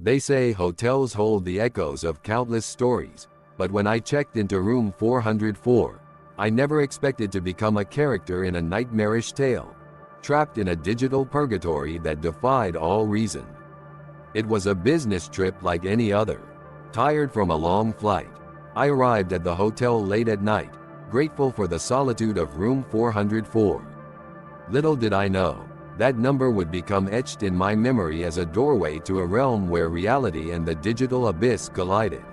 They say hotels hold the echoes of countless stories, but when I checked into room 404, I never expected to become a character in a nightmarish tale, trapped in a digital purgatory that defied all reason. It was a business trip like any other. Tired from a long flight, I arrived at the hotel late at night, grateful for the solitude of room 404. Little did I know, that number would become etched in my memory as a doorway to a realm where reality and the digital abyss collided.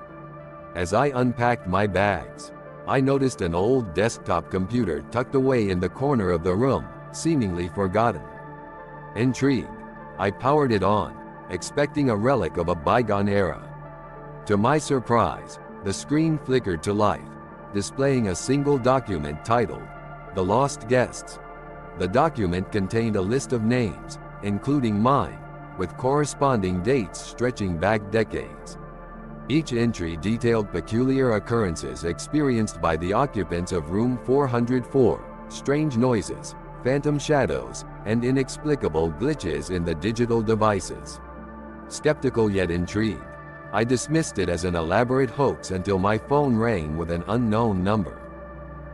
As I unpacked my bags, I noticed an old desktop computer tucked away in the corner of the room, seemingly forgotten. Intrigued, I powered it on, expecting a relic of a bygone era. To my surprise, the screen flickered to life, displaying a single document titled, "The Lost Guests." The document contained a list of names, including mine, with corresponding dates stretching back decades. Each entry detailed peculiar occurrences experienced by the occupants of room 404, strange noises, phantom shadows, and inexplicable glitches in the digital devices. Skeptical yet intrigued, I dismissed it as an elaborate hoax until my phone rang with an unknown number.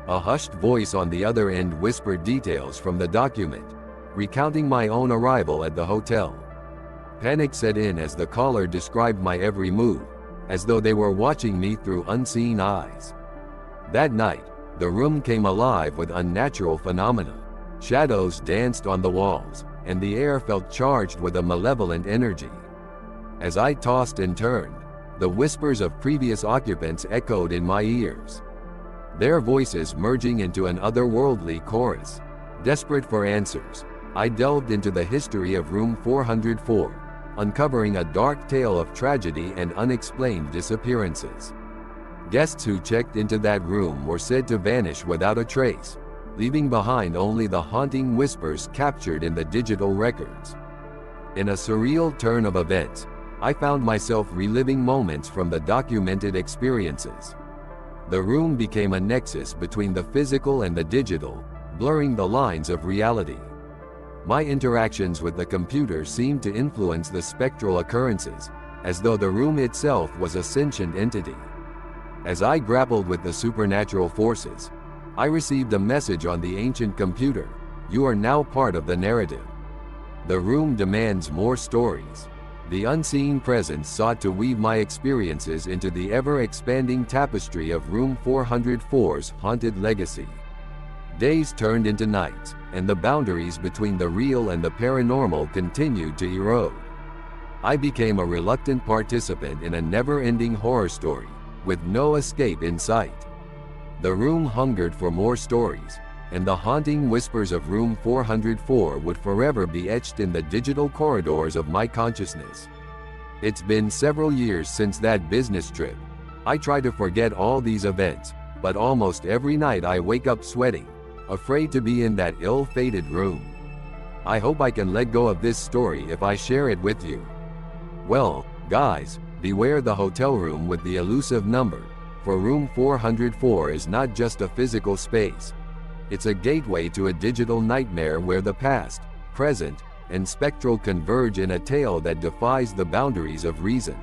A hushed voice on the other end whispered details from the document, recounting my own arrival at the hotel. Panic set in as the caller described my every move, as though they were watching me through unseen eyes. That night, the room came alive with unnatural phenomena. Shadows danced on the walls, and the air felt charged with a malevolent energy. As I tossed and turned, the whispers of previous occupants echoed in my ears, their voices merging into an otherworldly chorus. Desperate for answers, I delved into the history of room 404, uncovering a dark tale of tragedy and unexplained disappearances. Guests who checked into that room were said to vanish without a trace, leaving behind only the haunting whispers captured in the digital records. In a surreal turn of events, I found myself reliving moments from the documented experiences. The room became a nexus between the physical and the digital, blurring the lines of reality. My interactions with the computer seemed to influence the spectral occurrences, as though the room itself was a sentient entity. As I grappled with the supernatural forces, I received a message on the ancient computer: "You are now part of the narrative." The room demands more stories. The unseen presence sought to weave my experiences into the ever-expanding tapestry of room 404's haunted legacy. Days turned into nights, and the boundaries between the real and the paranormal continued to erode. I became a reluctant participant in a never-ending horror story, with no escape in sight. The room hungered for more stories, and the haunting whispers of room 404 would forever be etched in the digital corridors of my consciousness. It's been several years since that business trip. I try to forget all these events, but almost every night I wake up sweating, afraid to be in that ill-fated room. I hope I can let go of this story if I share it with you. Well, guys, beware the hotel room with the elusive number, for room 404 is not just a physical space. It's a gateway to a digital nightmare where the past, present, and spectral converge in a tale that defies the boundaries of reason.